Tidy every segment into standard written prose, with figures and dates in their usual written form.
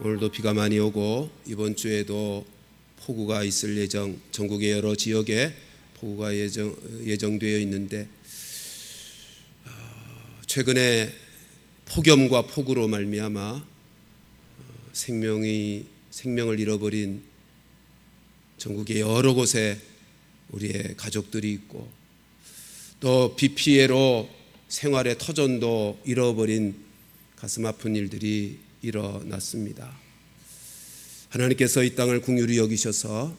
오늘도 비가 많이 오고 이번 주에도 폭우가 있을 예정, 전국의 여러 지역에 폭우가 예정되어 있는데 최근에 폭염과 폭우로 말미암아 생명을 잃어버린 전국의 여러 곳에 우리의 가족들이 있고 또 비 피해로 생활의 터전도 잃어버린 가슴 아픈 일들이 일어났습니다. 하나님께서 이 땅을 긍휼히 여기셔서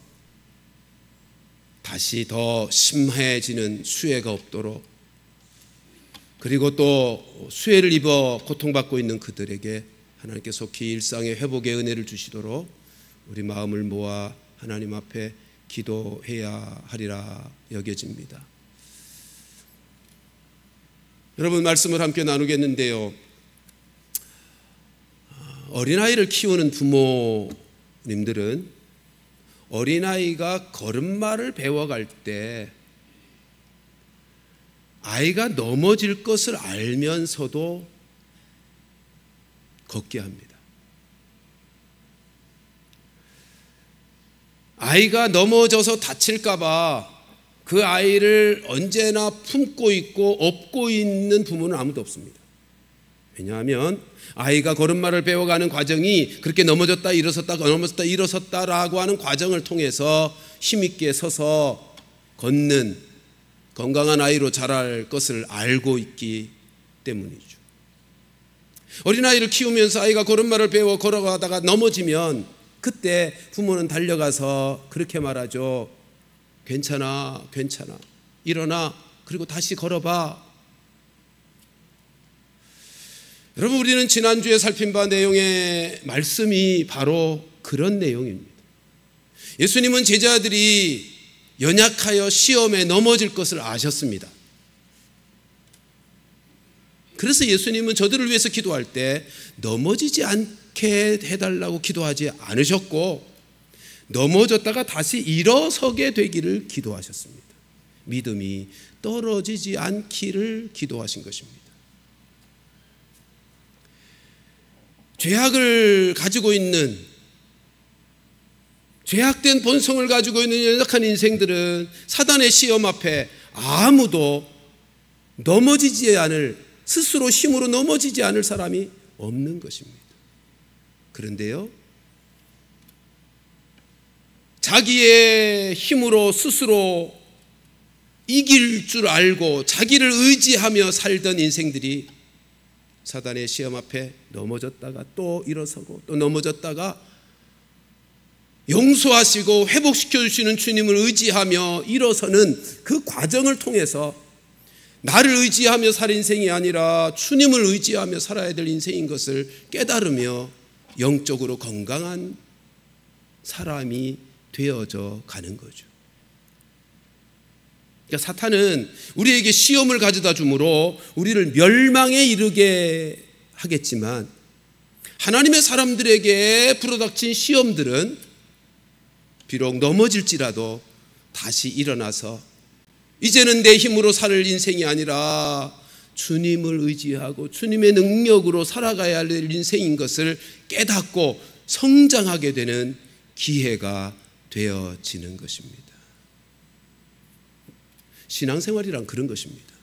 다시 더 심해지는 수해가 없도록, 그리고 또 수해를 입어 고통받고 있는 그들에게 하나님께 속히 일상의 회복의 은혜를 주시도록 우리 마음을 모아 하나님 앞에 기도해야 하리라 여겨집니다. 여러분, 말씀을 함께 나누겠는데요, 어린아이를 키우는 부모님들은 어린아이가 걸음마를 배워갈 때 아이가 넘어질 것을 알면서도 걷게 합니다. 아이가 넘어져서 다칠까 봐 그 아이를 언제나 품고 있고 업고 있는 부모는 아무도 없습니다. 왜냐하면 아이가 걸음마를 배워가는 과정이 그렇게 넘어졌다 일어섰다라고 하는 과정을 통해서 힘있게 서서 걷는 건강한 아이로 자랄 것을 알고 있기 때문이죠. 어린아이를 키우면서 아이가 걸음마를 배워 걸어가다가 넘어지면 그때 부모는 달려가서 그렇게 말하죠. 괜찮아, 괜찮아. 일어나. 그리고 다시 걸어봐. 여러분, 우리는 지난주에 살핀 바 내용의 말씀이 바로 그런 내용입니다. 예수님은 제자들이 연약하여 시험에 넘어질 것을 아셨습니다. 그래서 예수님은 저들을 위해서 기도할 때 넘어지지 않게 해달라고 기도하지 않으셨고 넘어졌다가 다시 일어서게 되기를 기도하셨습니다. 믿음이 떨어지지 않기를 기도하신 것입니다. 죄악을 가지고 있는, 죄악된 본성을 가지고 있는 연약한 인생들은 사단의 시험 앞에 아무도 넘어지지 않을, 스스로 힘으로 넘어지지 않을 사람이 없는 것입니다. 그런데요, 자기의 힘으로 스스로 이길 줄 알고 자기를 의지하며 살던 인생들이 사단의 시험 앞에 넘어졌다가 또 일어서고 또 넘어졌다가 용서하시고 회복시켜 주시는 주님을 의지하며 일어서는 그 과정을 통해서 나를 의지하며 살 인생이 아니라 주님을 의지하며 살아야 될 인생인 것을 깨달으며 영적으로 건강한 사람이 되어져 가는 거죠. 그러니까 사탄은 우리에게 시험을 가져다 주므로 우리를 멸망에 이르게 하겠지만 하나님의 사람들에게 불어닥친 시험들은 비록 넘어질지라도 다시 일어나서 이제는 내 힘으로 살 인생이 아니라 주님을 의지하고 주님의 능력으로 살아가야 할 인생인 것을 깨닫고 성장하게 되는 기회가 되어지는 것입니다. 신앙생활이란 그런 것입니다.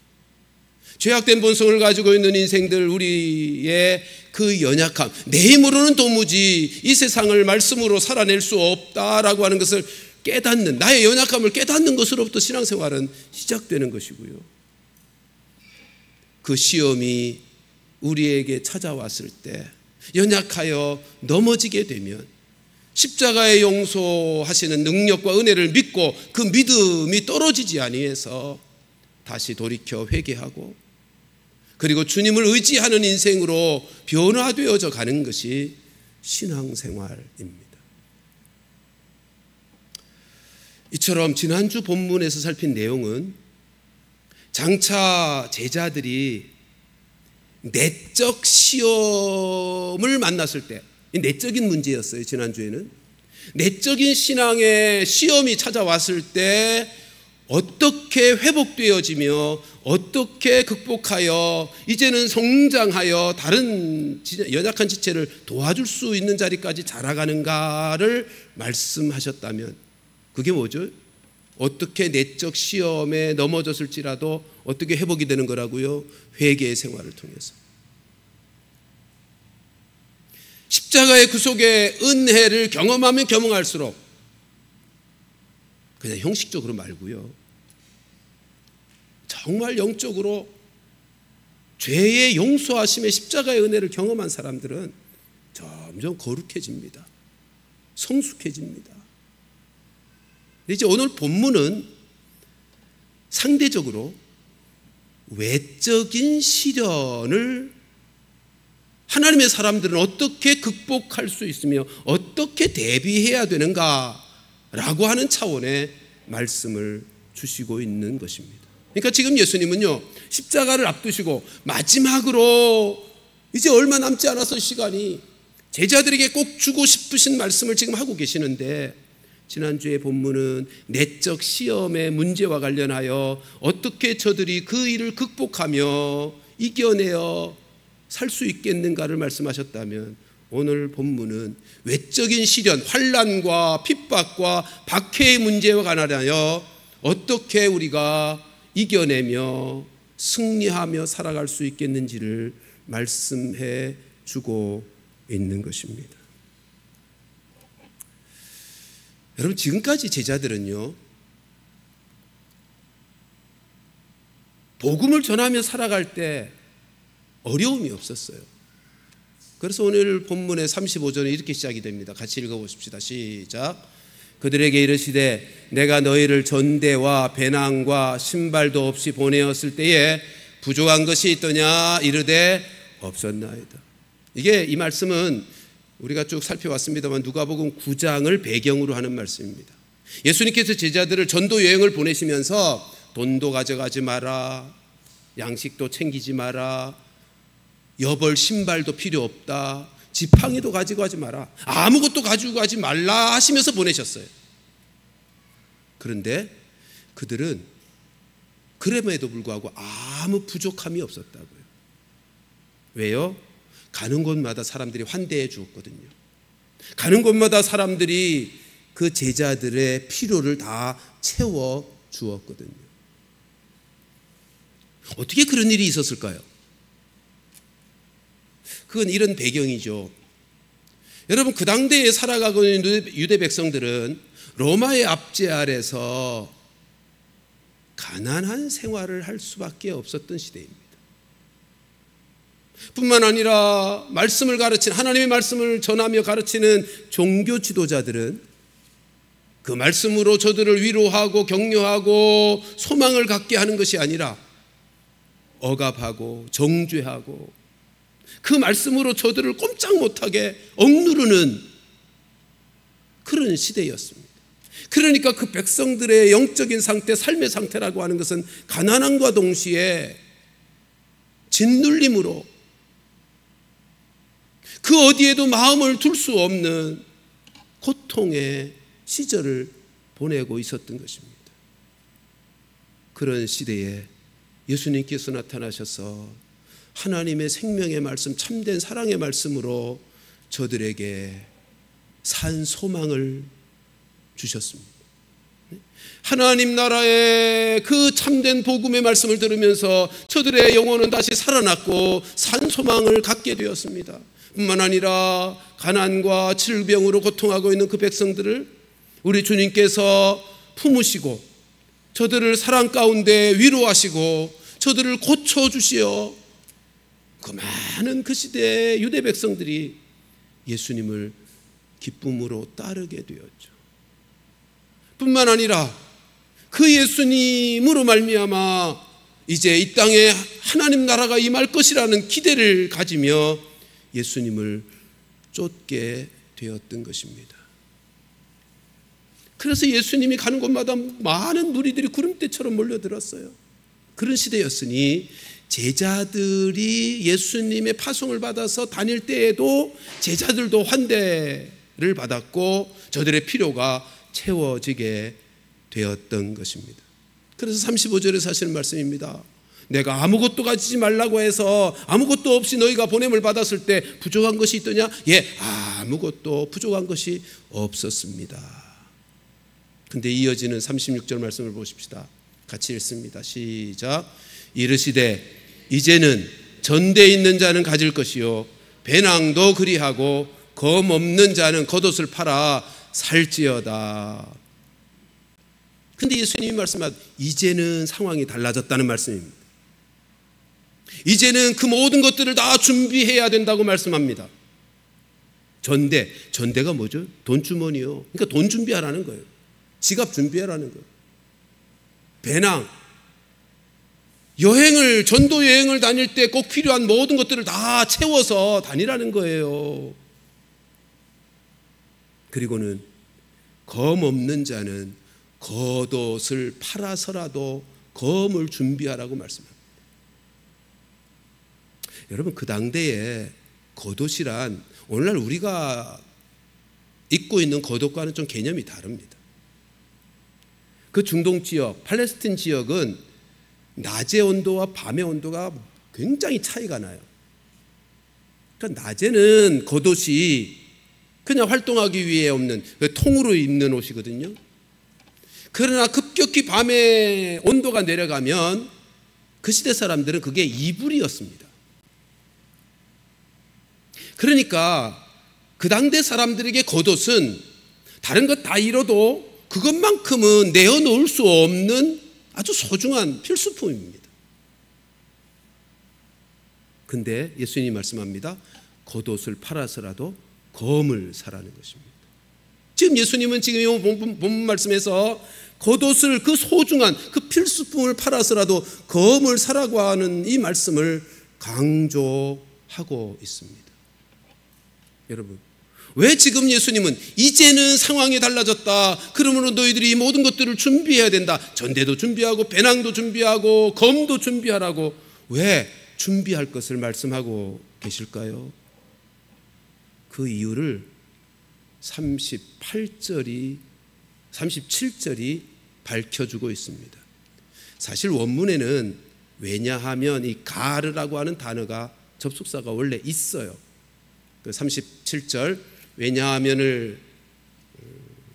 죄악된 본성을 가지고 있는 인생들, 우리의 그 연약함, 내 힘으로는 도무지 이 세상을 말씀으로 살아낼 수 없다라고 하는 것을 깨닫는, 나의 연약함을 깨닫는 것으로부터 신앙생활은 시작되는 것이고요. 그 시험이 우리에게 찾아왔을 때 연약하여 넘어지게 되면 십자가의 용서하시는 능력과 은혜를 믿고 그 믿음이 떨어지지 아니해서 다시 돌이켜 회개하고 그리고 주님을 의지하는 인생으로 변화되어져 가는 것이 신앙생활입니다. 이처럼 지난주 본문에서 살핀 내용은 장차 제자들이 내적 시험을 만났을 때, 내적인 문제였어요. 지난주에는 내적인 신앙의 시험이 찾아왔을 때 어떻게 회복되어지며 어떻게 극복하여 이제는 성장하여 다른 연약한 지체를 도와줄 수 있는 자리까지 자라가는가를 말씀하셨다면 그게 뭐죠? 어떻게 내적 시험에 넘어졌을지라도 어떻게 회복이 되는 거라고요? 회개의 생활을 통해서. 십자가의 그 속에 은혜를 경험하면 경험할수록 그냥 형식적으로 말고요, 정말 영적으로 죄의 용서하심의 십자가의 은혜를 경험한 사람들은 점점 거룩해집니다. 성숙해집니다. 이제 오늘 본문은 상대적으로 외적인 시련을 하나님의 사람들은 어떻게 극복할 수 있으며 어떻게 대비해야 되는가라고 하는 차원의 말씀을 주시고 있는 것입니다. 그러니까 지금 예수님은요, 십자가를 앞두시고 마지막으로 이제 얼마 남지 않아서 시간이 제자들에게 꼭 주고 싶으신 말씀을 지금 하고 계시는데, 지난주의 본문은 내적 시험의 문제와 관련하여 어떻게 저들이 그 일을 극복하며 이겨내어 살 수 있겠는가를 말씀하셨다면, 오늘 본문은 외적인 시련, 환난과 핍박과 박해의 문제와 관련하여 어떻게 우리가 이겨내며 승리하며 살아갈 수 있겠는지를 말씀해 주고 있는 것입니다. 여러분, 지금까지 제자들은요, 복음을 전하며 살아갈 때 어려움이 없었어요. 그래서 오늘 본문의 35절은 이렇게 시작이 됩니다. 같이 읽어보십시다. 시작. 그들에게 이르시되 내가 너희를 전대와 배낭과 신발도 없이 보내었을 때에 부족한 것이 있더냐? 이르되 없었나이다. 이게 이 말씀은 우리가 쭉 살펴왔습니다만 누가복음 9장을 배경으로 하는 말씀입니다. 예수님께서 제자들을 전도 여행을 보내시면서 돈도 가져가지 마라, 양식도 챙기지 마라, 여벌 신발도 필요 없다, 지팡이도 가지고 가지 마라, 아무것도 가지고 가지 말라 하시면서 보내셨어요. 그런데 그들은 그럼에도 불구하고 아무 부족함이 없었다고요. 왜요? 가는 곳마다 사람들이 환대해 주었거든요. 가는 곳마다 사람들이 그 제자들의 필요를 다 채워 주었거든요. 어떻게 그런 일이 있었을까요? 그건 이런 배경이죠. 여러분, 그 당대에 살아가고 있는 유대 백성들은 로마의 압제 아래서 가난한 생활을 할 수밖에 없었던 시대입니다. 뿐만 아니라 말씀을 가르치는, 하나님의 말씀을 전하며 가르치는 종교 지도자들은 그 말씀으로 저들을 위로하고 격려하고 소망을 갖게 하는 것이 아니라 억압하고 정죄하고 그 말씀으로 저들을 꼼짝 못하게 억누르는 그런 시대였습니다. 그러니까 그 백성들의 영적인 상태, 삶의 상태라고 하는 것은 가난함과 동시에 짓눌림으로 그 어디에도 마음을 둘 수 없는 고통의 시절을 보내고 있었던 것입니다. 그런 시대에 예수님께서 나타나셔서 하나님의 생명의 말씀, 참된 사랑의 말씀으로 저들에게 산 소망을 주셨습니다. 하나님 나라의 그 참된 복음의 말씀을 들으면서 저들의 영혼은 다시 살아났고 산 소망을 갖게 되었습니다. 뿐만 아니라 가난과 질병으로 고통하고 있는 그 백성들을 우리 주님께서 품으시고 저들을 사랑 가운데 위로하시고 저들을 고쳐주시어 그 많은 그 시대의 유대 백성들이 예수님을 기쁨으로 따르게 되었죠. 뿐만 아니라 그 예수님으로 말미암아 이제 이 땅에 하나님 나라가 임할 것이라는 기대를 가지며 예수님을 쫓게 되었던 것입니다. 그래서 예수님이 가는 곳마다 많은 무리들이 구름대처럼 몰려들었어요. 그런 시대였으니 제자들이 예수님의 파송을 받아서 다닐 때에도 제자들도 환대를 받았고 저들의 필요가 채워지게 되었던 것입니다. 그래서 35절에서 하시는 말씀입니다. 내가 아무것도 가지지 말라고 해서 아무것도 없이 너희가 보냄을 받았을 때 부족한 것이 있더냐? 예, 아무것도 부족한 것이 없었습니다. 근데 이어지는 36절 말씀을 보십시다. 같이 읽습니다. 시작. 이르시되 이제는 전대 있는 자는 가질 것이요 배낭도 그리하고 검 없는 자는 겉옷을 팔아 살지어다. 근데 예수님이 말씀하신 이제는 상황이 달라졌다는 말씀입니다. 이제는 그 모든 것들을 다 준비해야 된다고 말씀합니다. 전대가 뭐죠? 돈주머니요. 그러니까 돈 준비하라는 거예요. 지갑 준비하라는 거예요. 배낭, 전도 여행을 다닐 때 꼭 필요한 모든 것들을 다 채워서 다니라는 거예요. 그리고는 검 없는 자는 겉옷을 팔아서라도 검을 준비하라고 말씀합니다. 여러분, 그 당대에 겉옷이란 오늘날 우리가 입고 있는 겉옷과는 좀 개념이 다릅니다. 그 중동 지역, 팔레스틴 지역은 낮의 온도와 밤의 온도가 굉장히 차이가 나요. 그러니까 낮에는 겉옷이 그냥 활동하기 위해 없는 통으로 입는 옷이거든요. 그러나 급격히 밤에 온도가 내려가면 그 시대 사람들은 그게 이불이었습니다. 그러니까 그 당대 사람들에게 겉옷은 다른 것 다 잃어도 그것만큼은 내어놓을 수 없는 아주 소중한 필수품입니다. 근데 예수님이 말씀합니다. 겉옷을 팔아서라도 검을 사라는 것입니다. 지금 예수님은 지금 이 본문 말씀에서 겉옷을, 그 소중한 그 필수품을 팔아서라도 검을 사라고 하는 이 말씀을 강조하고 있습니다. 여러분, 왜 지금 예수님은 이제는 상황이 달라졌다, 그러므로 너희들이 모든 것들을 준비해야 된다, 전대도 준비하고 배낭도 준비하고 검도 준비하라고 왜 준비할 것을 말씀하고 계실까요? 그 이유를 37절이 밝혀주고 있습니다. 사실 원문에는 왜냐하면 이 가르라고 하는 단어가 접속사가 원래 있어요. 그 37절 왜냐하면을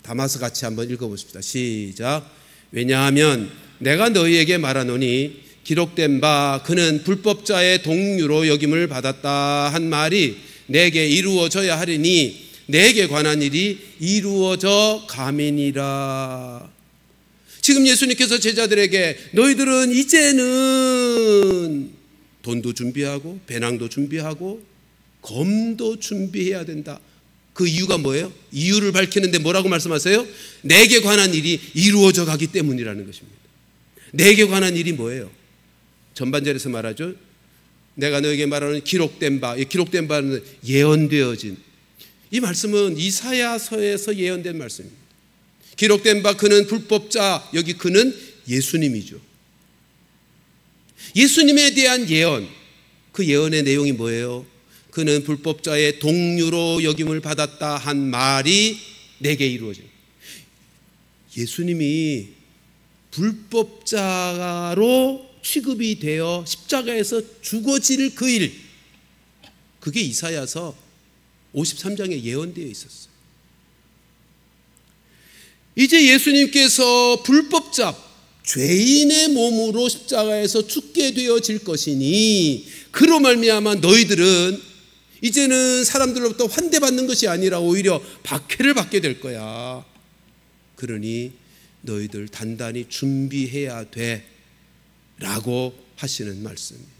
담아서 같이 한번 읽어보십시다. 시작. 왜냐하면 내가 너희에게 말하노니 기록된 바 그는 불법자의 동류로 여김을 받았다 한 말이 내게 이루어져야 하리니 내게 관한 일이 이루어져 가민이라. 지금 예수님께서 제자들에게 너희들은 이제는 돈도 준비하고 배낭도 준비하고 검도 준비해야 된다. 그 이유가 뭐예요? 이유를 밝히는데 뭐라고 말씀하세요? 내게 관한 일이 이루어져 가기 때문이라는 것입니다. 내게 관한 일이 뭐예요? 전반절에서 말하죠. 내가 너에게 말하는 기록된 바, 기록된 바는 예언되어진, 이 말씀은 이사야서에서 예언된 말씀입니다. 기록된 바 그는 불법자, 여기 그는 예수님이죠. 예수님에 대한 예언, 그 예언의 내용이 뭐예요? 그는 불법자의 동류로 여김을 받았다 한 말이 내게 이루어진, 예수님이 불법자로 취급이 되어 십자가에서 죽어질 그 일, 그게 이사야서 53장에 예언되어 있었어요. 이제 예수님께서 불법자, 죄인의 몸으로 십자가에서 죽게 되어질 것이니 그로 말미암아 너희들은 이제는 사람들로부터 환대받는 것이 아니라 오히려 박해를 받게 될 거야. 그러니 너희들 단단히 준비해야 돼 라고 하시는 말씀입니다.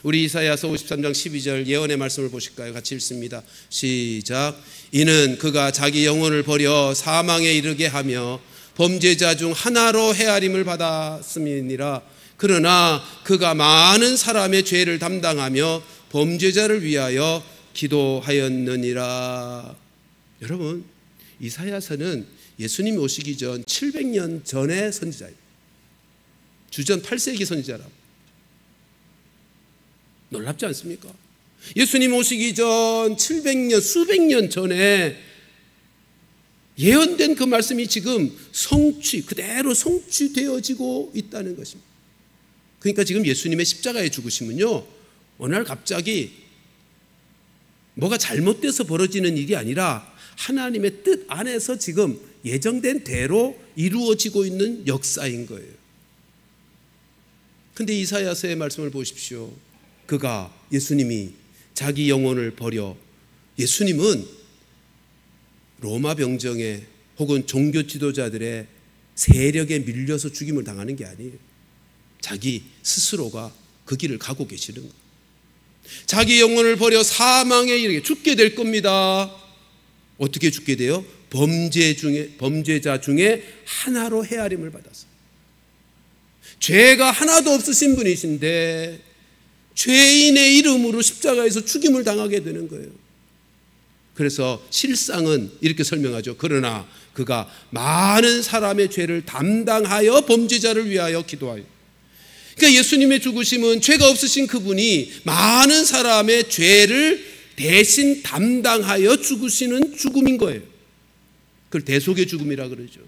우리 이사야서 53장 12절 예언의 말씀을 보실까요? 같이 읽습니다. 시작. 이는 그가 자기 영혼을 버려 사망에 이르게 하며 범죄자 중 하나로 헤아림을 받았음이니라. 그러나 그가 많은 사람의 죄를 담당하며 범죄자를 위하여 기도하였느니라. 여러분, 이사야서는 예수님이 오시기 전 700년 전의 선지자입니다. 주전 8세기 선지자라고. 놀랍지 않습니까? 예수님 오시기 전 700년, 수백 년 전에 예언된 그 말씀이 지금 그대로 성취되어지고 있다는 것입니다. 그러니까 지금 예수님의 십자가의 죽으심은요, 어느 날 갑자기 뭐가 잘못돼서 벌어지는 일이 아니라 하나님의 뜻 안에서 지금 예정된 대로 이루어지고 있는 역사인 거예요. 근데 이사야서의 말씀을 보십시오. 그가, 예수님이 자기 영혼을 버려, 예수님은 로마 병정에 혹은 종교 지도자들의 세력에 밀려서 죽임을 당하는 게 아니에요. 자기 스스로가 그 길을 가고 계시는 거예요. 자기 영혼을 버려 사망에 이르게 죽게 될 겁니다. 어떻게 죽게 돼요? 범죄자 중에 하나로 헤아림을 받아서. 죄가 하나도 없으신 분이신데 죄인의 이름으로 십자가에서 죽임을 당하게 되는 거예요. 그래서 실상은 이렇게 설명하죠. 그러나 그가 많은 사람의 죄를 담당하여 범죄자를 위하여 기도하여. 그러니까 예수님의 죽으심은 죄가 없으신 그분이 많은 사람의 죄를 대신 담당하여 죽으시는 죽음인 거예요. 그걸 대속의 죽음이라 그러죠.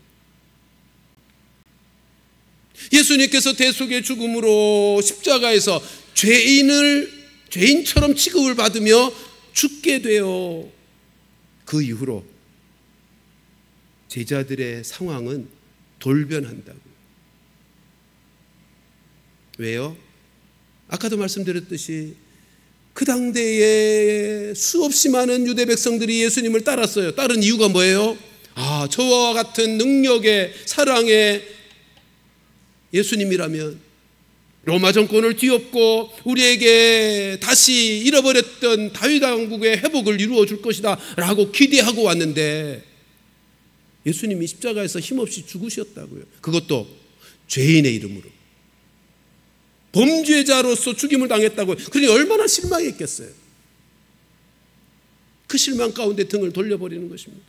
예수님께서 대속의 죽음으로 십자가에서 죄인처럼 취급을 받으며 죽게 되어 그 이후로 제자들의 상황은 돌변한다고요. 왜요? 아까도 말씀드렸듯이 그 당대에 수없이 많은 유대 백성들이 예수님을 따랐어요. 따른 이유가 뭐예요? 저와 같은 능력의 사랑의 예수님이라면 로마 정권을 뒤엎고 우리에게 다시 잃어버렸던 다윗 왕국의 회복을 이루어 줄 것이다 라고 기대하고 왔는데 예수님이 십자가에서 힘없이 죽으셨다고요. 그것도 죄인의 이름으로. 범죄자로서 죽임을 당했다고요. 그러니 얼마나 실망했겠어요. 그 실망 가운데 등을 돌려버리는 것입니다.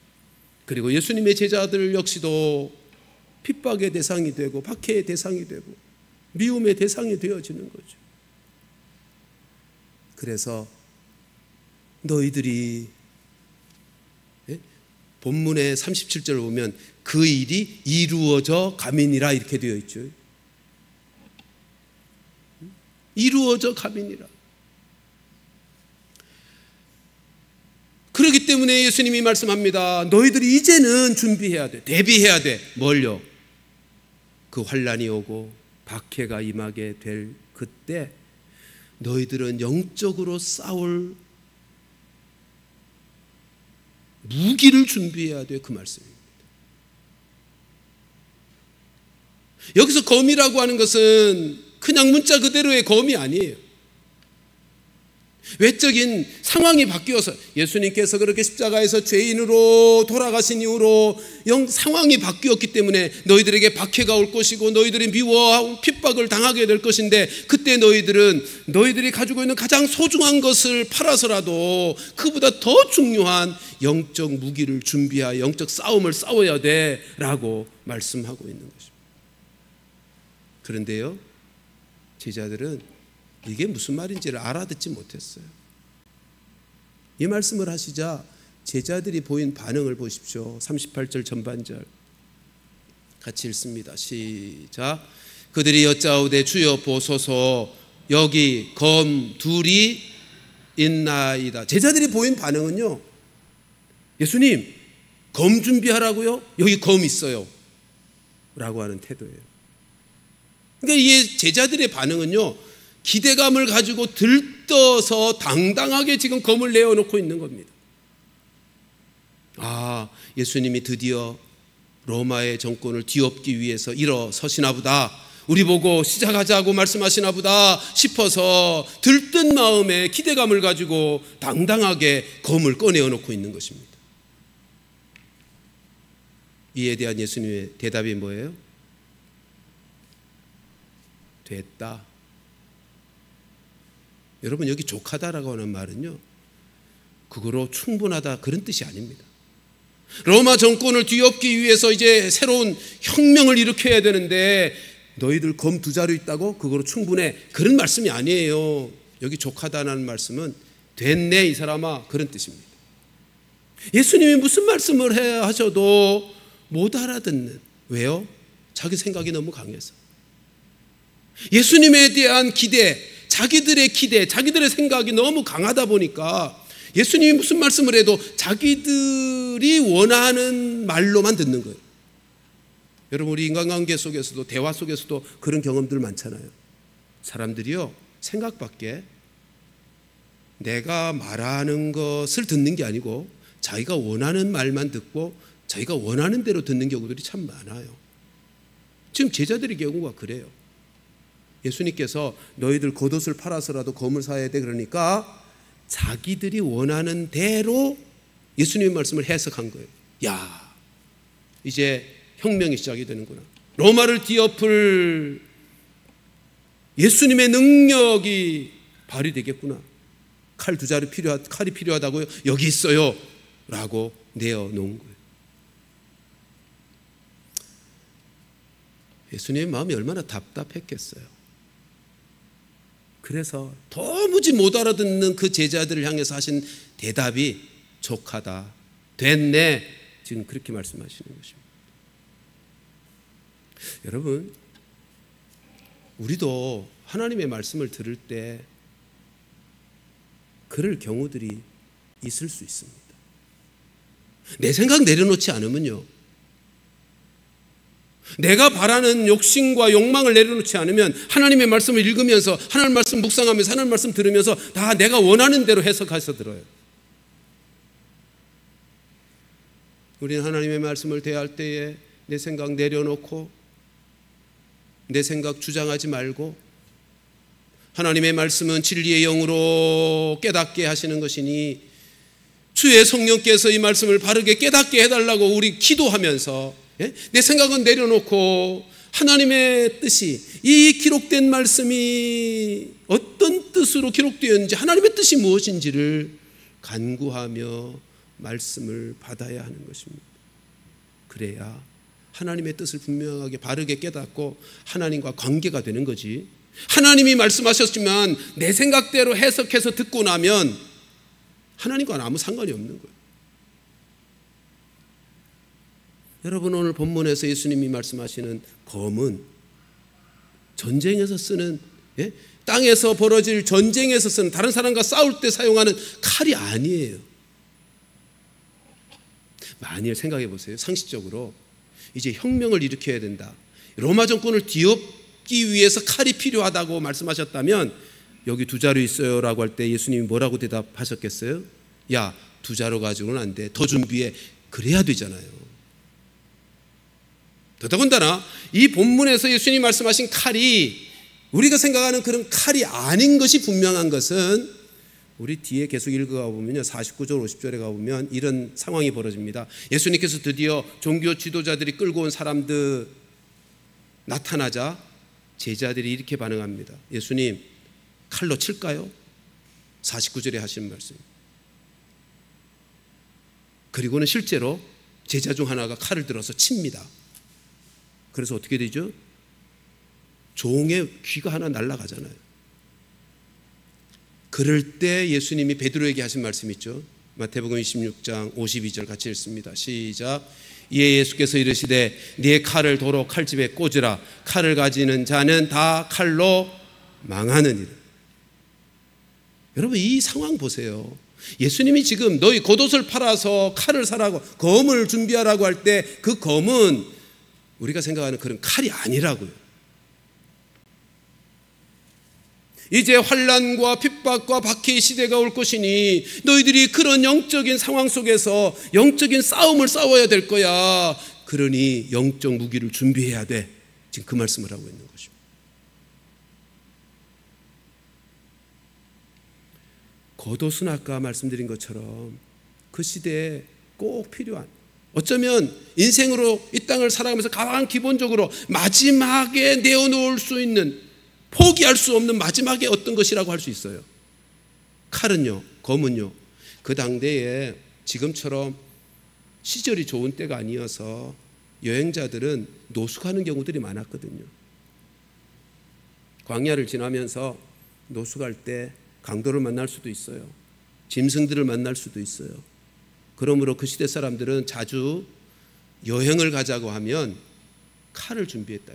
그리고 예수님의 제자들 역시도 핍박의 대상이 되고 박해의 대상이 되고 미움의 대상이 되어지는 거죠. 그래서 너희들이, 본문의 37절을 보면 그 일이 이루어져 가민이라 이렇게 되어 있죠. 이루어져 가민이라. 그렇기 때문에 예수님이 말씀합니다. 너희들이 이제는 준비해야 돼. 대비해야 돼. 뭘요? 그 환난이 오고 박해가 임하게 될 그때 너희들은 영적으로 싸울 무기를 준비해야 돼. 그 말씀입니다. 여기서 검이라고 하는 것은 그냥 문자 그대로의 검이 아니에요. 외적인 상황이 바뀌어서 예수님께서 그렇게 십자가에서 죄인으로 돌아가신 이후로 상황이 바뀌었기 때문에 너희들에게 박해가 올 것이고 너희들이 미워하고 핍박을 당하게 될 것인데 그때 너희들이 가지고 있는 가장 소중한 것을 팔아서라도 그보다 더 중요한 영적 무기를 준비하여 영적 싸움을 싸워야 돼 라고 말씀하고 있는 것입니다. 그런데요, 제자들은 이게 무슨 말인지를 알아듣지 못했어요. 이 말씀을 하시자 제자들이 보인 반응을 보십시오. 38절 전반절 같이 읽습니다. 시작. 그들이 여짜오되 주여 보소서 여기 검 둘이 있나이다. 제자들이 보인 반응은요, 예수님 검 준비하라고요? 여기 검 있어요 라고 하는 태도예요. 그러니까 이 제자들의 반응은요, 기대감을 가지고 들떠서 당당하게 지금 검을 내어놓고 있는 겁니다. 예수님이 드디어 로마의 정권을 뒤엎기 위해서 일어서시나 보다, 우리 보고 시작하자고 말씀하시나 보다 싶어서 들뜬 마음에 기대감을 가지고 당당하게 검을 꺼내어놓고 있는 것입니다. 이에 대한 예수님의 대답이 뭐예요? 됐다. 여러분, 여기 족하다라고 하는 말은요, 그거로 충분하다 그런 뜻이 아닙니다. 로마 정권을 뒤엎기 위해서 이제 새로운 혁명을 일으켜야 되는데 너희들 검 두 자루 있다고 그거로 충분해 그런 말씀이 아니에요. 여기 족하다는 말씀은 됐네 이 사람아 그런 뜻입니다. 예수님이 무슨 말씀을 하셔도 못 알아듣는, 왜요? 자기 생각이 너무 강해서. 예수님에 대한 기대, 자기들의 기대, 자기들의 생각이 너무 강하다 보니까 예수님이 무슨 말씀을 해도 자기들이 원하는 말로만 듣는 거예요. 여러분, 우리 인간관계 속에서도, 대화 속에서도 그런 경험들 많잖아요. 사람들이요, 생각 밖에 내가 말하는 것을 듣는 게 아니고 자기가 원하는 말만 듣고 자기가 원하는 대로 듣는 경우들이 참 많아요. 지금 제자들의 경우가 그래요. 예수님께서 너희들 겉옷을 팔아서라도 검을 사야 돼, 그러니까 자기들이 원하는 대로 예수님의 말씀을 해석한 거예요. 야, 이제 혁명이 시작이 되는구나. 로마를 뒤엎을 예수님의 능력이 발휘되겠구나. 칼이 필요하다고요? 여기 있어요 라고 내어놓은 거예요. 예수님의 마음이 얼마나 답답했겠어요. 그래서 도무지 못 알아듣는 그 제자들을 향해서 하신 대답이 족하다, 됐네, 지금 그렇게 말씀하시는 것입니다. 여러분, 우리도 하나님의 말씀을 들을 때 그럴 경우들이 있을 수 있습니다. 내 생각 내려놓지 않으면요, 내가 바라는 욕심과 욕망을 내려놓지 않으면 하나님의 말씀을 읽으면서, 하나님 말씀 묵상하면서, 하나님 말씀 들으면서 다 내가 원하는 대로 해석해서 들어요. 우리는 하나님의 말씀을 대할 때에 내 생각 내려놓고 내 생각 주장하지 말고, 하나님의 말씀은 진리의 영으로 깨닫게 하시는 것이니 주의 성령께서 이 말씀을 바르게 깨닫게 해달라고 우리 기도하면서, 내 생각은 내려놓고 하나님의 뜻이, 이 기록된 말씀이 어떤 뜻으로 기록되었는지, 하나님의 뜻이 무엇인지를 간구하며 말씀을 받아야 하는 것입니다. 그래야 하나님의 뜻을 분명하게 바르게 깨닫고 하나님과 관계가 되는 거지, 하나님이 말씀하셨지만 내 생각대로 해석해서 듣고 나면 하나님과는 아무 상관이 없는 거예요. 여러분, 오늘 본문에서 예수님이 말씀하시는 검은 전쟁에서 쓰는, 땅에서 벌어질 전쟁에서 쓰는, 다른 사람과 싸울 때 사용하는 칼이 아니에요. 만일 생각해 보세요. 상식적으로 이제 혁명을 일으켜야 된다, 로마 정권을 뒤엎기 위해서 칼이 필요하다고 말씀하셨다면 여기 2자루 있어요 라고 할 때 예수님이 뭐라고 대답하셨겠어요? 야, 2자루 가지고는 안 돼, 더 준비해, 그래야 되잖아요. 더더군다나 이 본문에서 예수님이 말씀하신 칼이 우리가 생각하는 그런 칼이 아닌 것이 분명한 것은, 우리 뒤에 계속 읽어가 보면요, 49절 50절에 가보면 이런 상황이 벌어집니다. 예수님께서 드디어 종교 지도자들이 끌고 온 사람들 나타나자 제자들이 이렇게 반응합니다. 예수님, 칼로 칠까요? 49절에 하시는 말씀. 그리고는 실제로 제자 중 하나가 칼을 들어서 칩니다. 그래서 어떻게 되죠? 종의 귀가 하나 날아가잖아요. 그럴 때 예수님이 베드로에게 하신 말씀 있죠. 마태복음 26장 52절 같이 읽습니다. 시작. 이에 예수께서 이르시되 네 칼을 도로 칼집에 꽂으라. 칼을 가지는 자는 다 칼로 망하느니라. 여러분, 이 상황 보세요. 예수님이 지금 너희 겉옷을 팔아서 칼을 사라고, 검을 준비하라고 할 때 그 검은 우리가 생각하는 그런 칼이 아니라고요. 이제 환난과 핍박과 박해의 시대가 올 것이니 너희들이 그런 영적인 상황 속에서 영적인 싸움을 싸워야 될 거야. 그러니 영적 무기를 준비해야 돼. 지금 그 말씀을 하고 있는 것입니다. 겉옷은 아까 말씀드린 것처럼 그 시대에 꼭 필요한, 어쩌면 인생으로 이 땅을 살아가면서 가장 기본적으로 마지막에 내어놓을 수 있는, 포기할 수 없는 마지막에 어떤 것이라고 할 수 있어요. 칼은요, 검은요, 그 당대에 지금처럼 시절이 좋은 때가 아니어서 여행자들은 노숙하는 경우들이 많았거든요. 광야를 지나면서 노숙할 때 강도를 만날 수도 있어요. 짐승들을 만날 수도 있어요. 그러므로 그 시대 사람들은 자주 여행을 가자고 하면 칼을 준비했다.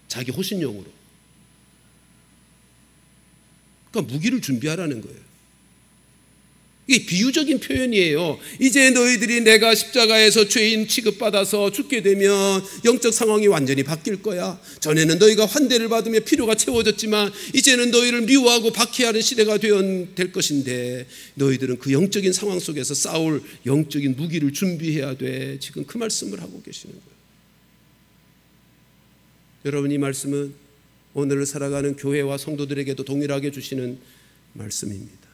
자기 호신용으로. 그러니까 무기를 준비하라는 거예요. 이게 비유적인 표현이에요. 이제 너희들이 내가 십자가에서 죄인 취급받아서 죽게 되면 영적 상황이 완전히 바뀔 거야. 전에는 너희가 환대를 받으며 필요가 채워졌지만 이제는 너희를 미워하고 박해하는 시대가 될 것인데 너희들은 그 영적인 상황 속에서 싸울 영적인 무기를 준비해야 돼. 지금 그 말씀을 하고 계시는 거예요. 여러분, 이 말씀은 오늘을 살아가는 교회와 성도들에게도 동일하게 주시는 말씀입니다.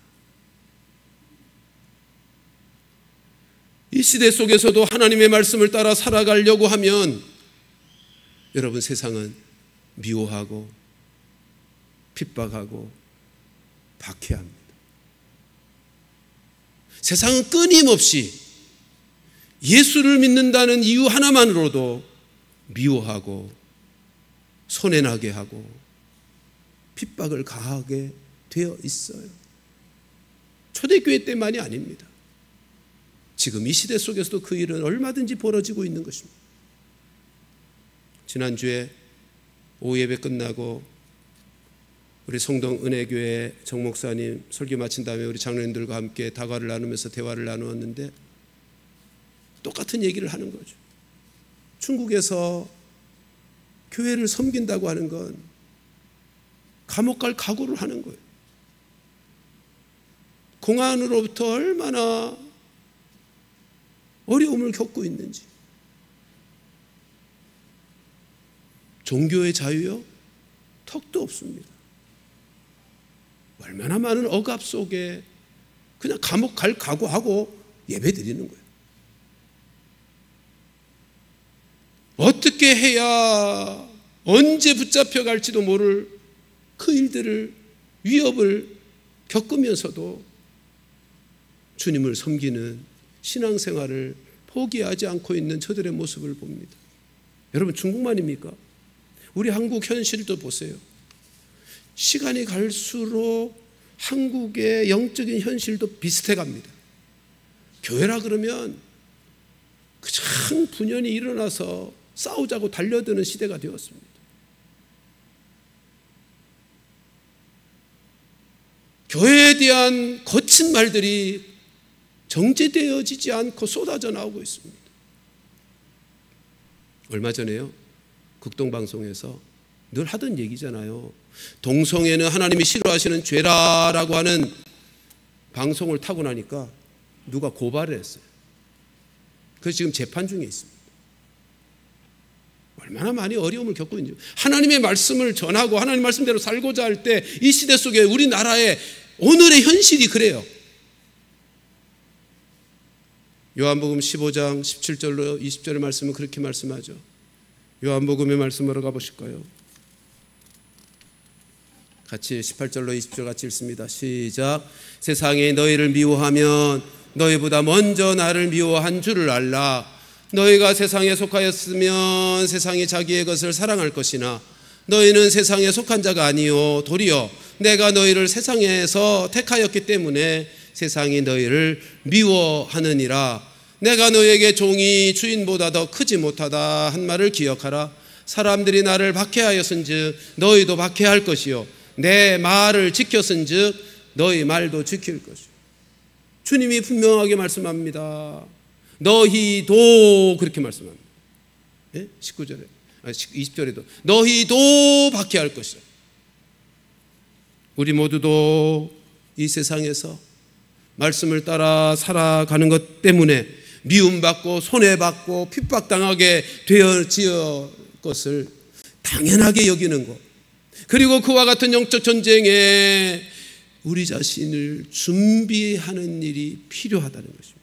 이 시대 속에서도 하나님의 말씀을 따라 살아가려고 하면 여러분, 세상은 미워하고 핍박하고 박해합니다. 세상은 끊임없이 예수를 믿는다는 이유 하나만으로도 미워하고 손해나게 하고 핍박을 가하게 되어 있어요. 초대교회 때만이 아닙니다. 지금 이 시대 속에서도 그 일은 얼마든지 벌어지고 있는 것입니다. 지난주에 오후 예배 끝나고 우리 성동 은혜교회 정 목사님 설교 마친 다음에 우리 장로님들과 함께 다과를 나누면서 대화를 나누었는데 똑같은 얘기를 하는 거죠. 중국에서 교회를 섬긴다고 하는 건 감옥 갈 각오를 하는 거예요. 공안으로부터 얼마나 어려움을 겪고 있는지. 종교의 자유요? 턱도 없습니다. 얼마나 많은 억압 속에 그냥 감옥 갈 각오하고 예배 드리는 거예요. 어떻게 해야 언제 붙잡혀 갈지도 모를 그 일들을, 위협을 겪으면서도 주님을 섬기는 신앙생활을 포기하지 않고 있는 저들의 모습을 봅니다. 여러분, 중국만입니까? 우리 한국 현실도 보세요. 시간이 갈수록 한국의 영적인 현실도 비슷해 갑니다. 교회라 그러면 그냥 분연이 일어나서 싸우자고 달려드는 시대가 되었습니다. 교회에 대한 거친 말들이 정제되어지지 않고 쏟아져 나오고 있습니다. 얼마 전에요, 극동방송에서 늘 하던 얘기잖아요. 동성애는 하나님이 싫어하시는 죄라라고 하는 방송을 타고 나니까 누가 고발을 했어요. 그래서 지금 재판 중에 있습니다. 얼마나 많이 어려움을 겪고 있는지. 하나님의 말씀을 전하고 하나님 말씀대로 살고자 할 때 이 시대 속에 우리나라의 오늘의 현실이 그래요. 요한복음 15장 17절로 20절의 말씀은 그렇게 말씀하죠. 요한복음의 말씀으로 가보실까요? 같이 18절로 20절 같이 읽습니다. 시작. 세상이 너희를 미워하면 너희보다 먼저 나를 미워한 줄을 알라. 너희가 세상에 속하였으면 세상이 자기의 것을 사랑할 것이나 너희는 세상에 속한 자가 아니요 도리어 내가 너희를 세상에서 택하였기 때문에 세상이 너희를 미워하느니라. 내가 너희에게 종이 주인보다 더 크지 못하다 한 말을 기억하라. 사람들이 나를 박해하였은즉 너희도 박해할 것이요 내 말을 지켰은즉 너희 말도 지킬 것이요. 주님이 분명하게 말씀합니다. 너희도 그렇게 말씀합니다. 19절에 20절에도 너희도 박해할 것이다. 우리 모두도 이 세상에서 말씀을 따라 살아가는 것 때문에 미움받고 손해받고 핍박당하게 되어질 것을 당연하게 여기는 것, 그리고 그와 같은 영적 전쟁에 우리 자신을 준비하는 일이 필요하다는 것입니다.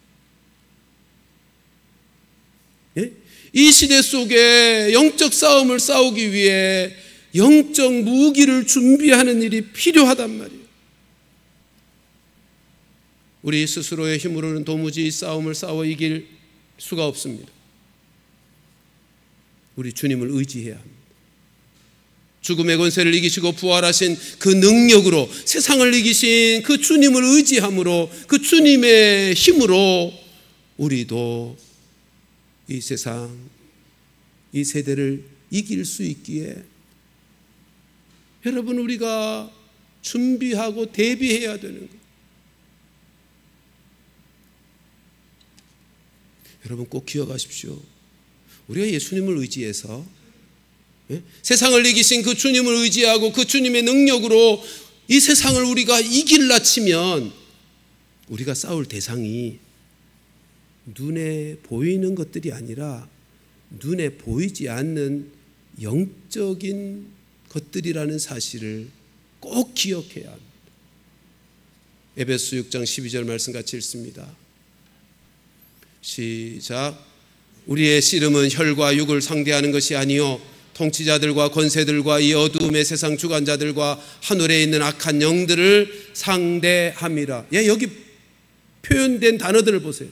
예? 이 시대 속에 영적 싸움을 싸우기 위해 영적 무기를 준비하는 일이 필요하단 말이에요. 우리 스스로의 힘으로는 도무지 이 싸움을 싸워 이길 수가 없습니다. 우리 주님을 의지해야 합니다. 죽음의 권세를 이기시고 부활하신 그 능력으로 세상을 이기신 그 주님을 의지함으로 그 주님의 힘으로 우리도 이 세상, 이 세대를 이길 수 있기에 여러분, 우리가 준비하고 대비해야 되는 거예요. 여러분 꼭 기억하십시오. 우리가 예수님을 의지해서 세상을 이기신 그 주님을 의지하고 그 주님의 능력으로 이 세상을 우리가 이길라 치면 우리가 싸울 대상이 눈에 보이는 것들이 아니라 눈에 보이지 않는 영적인 것들이라는 사실을 꼭 기억해야 합니다. 에베소 6장 12절 말씀 같이 읽습니다. 시작. 우리의 씨름은 혈과 육을 상대하는 것이 아니요 통치자들과 권세들과 이 어두움의 세상 주관자들과 하늘에 있는 악한 영들을 상대함이라. 여기 표현된 단어들을 보세요.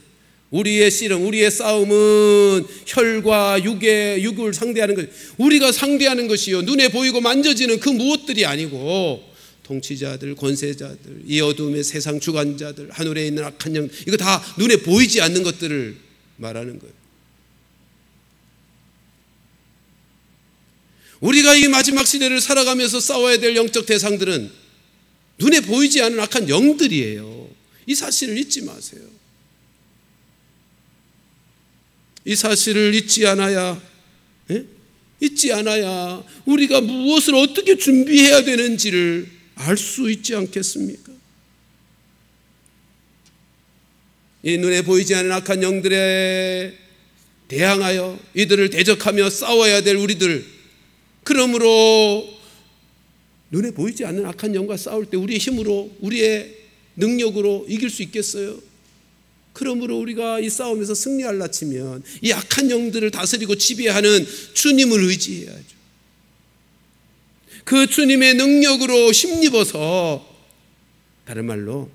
우리의 씨름, 우리의 싸움은 혈과 육을 상대하는 것. 우리가 상대하는 것이요 눈에 보이고 만져지는 그 무엇들이 아니고 통치자들, 권세자들, 이 어두움의 세상 주관자들, 하늘에 있는 악한 영, 이거 다 눈에 보이지 않는 것들을 말하는 거예요. 우리가 이 마지막 시대를 살아가면서 싸워야 될 영적 대상들은 눈에 보이지 않는 악한 영들이에요. 이 사실을 잊지 마세요. 이 사실을 잊지 않아야 우리가 무엇을 어떻게 준비해야 되는지를 알 수 있지 않겠습니까? 이 눈에 보이지 않는 악한 영들에 대항하여 이들을 대적하며 싸워야 될 우리들, 그러므로 눈에 보이지 않는 악한 영과 싸울 때 우리의 힘으로, 우리의 능력으로 이길 수 있겠어요? 그러므로 우리가 이 싸움에서 승리하려 치면 이 악한 영들을 다스리고 지배하는 주님을 의지해야죠. 그 주님의 능력으로 힘입어서, 다른 말로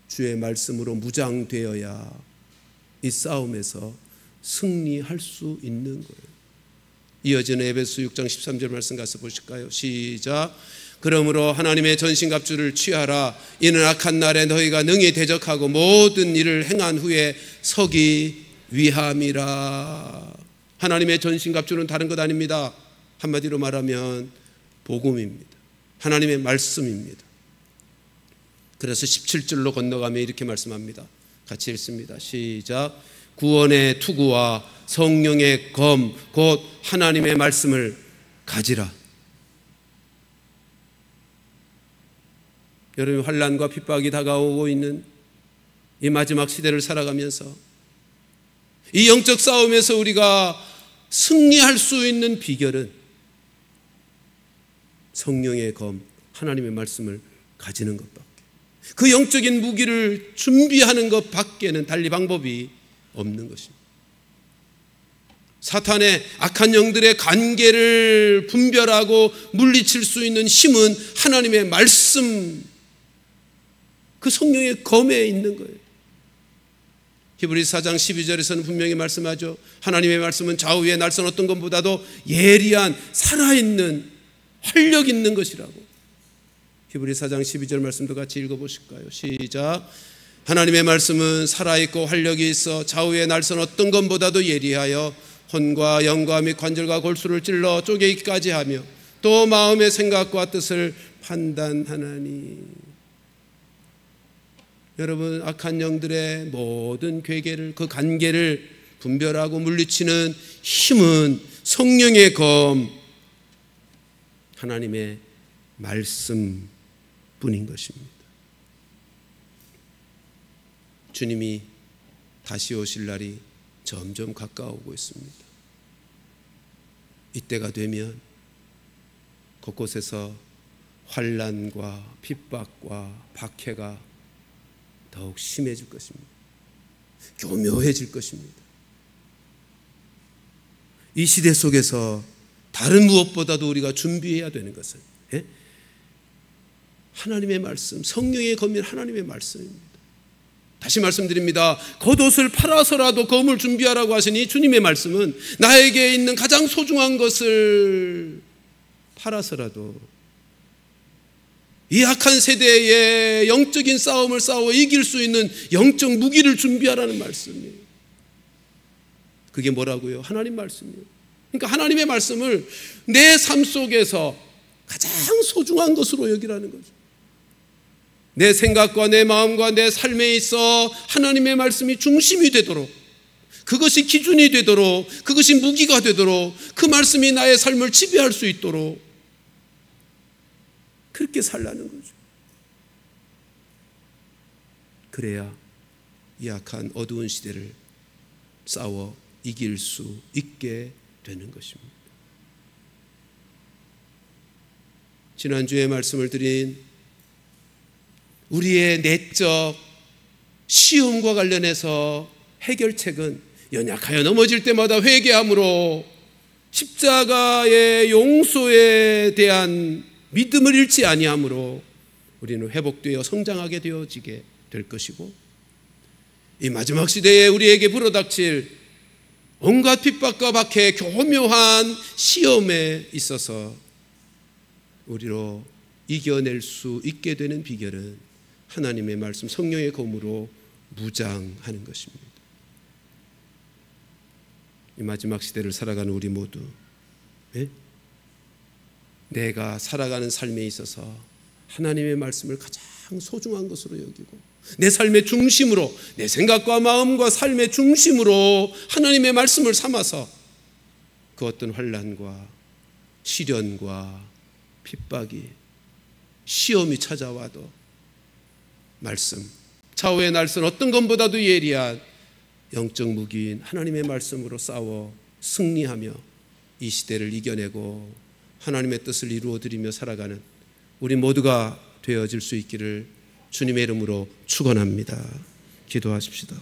주의 말씀으로 무장되어야 이 싸움에서 승리할 수 있는 거예요. 이어지는 에베소 6장 13절 말씀 가서 보실까요? 시작. 그러므로 하나님의 전신갑주를 취하라. 이는 악한 날에 너희가 능히 대적하고 모든 일을 행한 후에 서기 위함이라. 하나님의 전신갑주는 다른 것 아닙니다. 한마디로 말하면 복음입니다. 하나님의 말씀입니다. 그래서 17절로 건너가며 이렇게 말씀합니다. 같이 읽습니다. 시작. 구원의 투구와 성령의 검 곧 하나님의 말씀을 가지라. 여러분, 환난과 핍박이 다가오고 있는 이 마지막 시대를 살아가면서 이 영적 싸움에서 우리가 승리할 수 있는 비결은 성령의 검, 하나님의 말씀을 가지는 것밖에, 그 영적인 무기를 준비하는 것 밖에는 달리 방법이 없는 것입니다. 사탄의 악한 영들의 관계를 분별하고 물리칠 수 있는 힘은 하나님의 말씀, 그 성령의 검에 있는 거예요. 히브리서 4장 12절에서는 분명히 말씀하죠. 하나님의 말씀은 좌우의 날선 어떤 것보다도 예리한 살아있는 활력 있는 것이라고. 히브리서 4장 12절 말씀도 같이 읽어보실까요? 시작. 하나님의 말씀은 살아있고 활력이 있어 좌우의 날선 어떤 것보다도 예리하여 혼과 영과 및 관절과 골수를 찔러 쪼개기까지 하며 또 마음의 생각과 뜻을 판단하나니. 여러분, 악한 영들의 모든 괴계를, 그 관계를 분별하고 물리치는 힘은 성령의 검, 하나님의 말씀뿐인 것입니다. 주님이 다시 오실 날이 점점 가까워오고 있습니다. 이때가 되면 곳곳에서 환난과 핍박과 박해가 더욱 심해질 것입니다. 교묘해질 것입니다. 이 시대 속에서 다른 무엇보다도 우리가 준비해야 되는 것은 하나님의 말씀, 성령의 검인 하나님의 말씀입니다. 다시 말씀드립니다. 겉옷을 팔아서라도 검을 준비하라고 하시니 주님의 말씀은 나에게 있는 가장 소중한 것을 팔아서라도 이 악한 세대의 영적인 싸움을 싸워 이길 수 있는 영적 무기를 준비하라는 말씀이에요. 그게 뭐라고요? 하나님 말씀이에요. 그러니까 하나님의 말씀을 내 삶 속에서 가장 소중한 것으로 여기라는 거죠. 내 생각과 내 마음과 내 삶에 있어 하나님의 말씀이 중심이 되도록, 그것이 기준이 되도록, 그것이 무기가 되도록, 그 말씀이 나의 삶을 지배할 수 있도록 그렇게 살라는 거죠. 그래야 이 악한 어두운 시대를 싸워 이길 수 있게 되는 것입니다. 지난주에 말씀을 드린 우리의 내적 시험과 관련해서 해결책은 연약하여 넘어질 때마다 회개함으로 십자가의 용서에 대한 믿음을 잃지 아니함으로 우리는 회복되어 성장하게 되어지게 될 것이고, 이 마지막 시대에 우리에게 불어닥칠 온갖 핍박과 박해, 교묘한 시험에 있어서 우리로 이겨낼 수 있게 되는 비결은 하나님의 말씀, 성령의 검으로 무장하는 것입니다. 이 마지막 시대를 살아가는 우리 모두, 내가 살아가는 삶에 있어서 하나님의 말씀을 가장 소중한 것으로 여기고, 내 삶의 중심으로, 내 생각과 마음과 삶의 중심으로 하나님의 말씀을 삼아서 그 어떤 환난과 시련과 핍박이, 시험이 찾아와도 말씀, 좌우의 날선 어떤 것보다도 예리한 영적 무기인 하나님의 말씀으로 싸워 승리하며 이 시대를 이겨내고 하나님의 뜻을 이루어드리며 살아가는 우리 모두가 되어질 수 있기를 주님의 이름으로 축원합니다. 기도하십시다.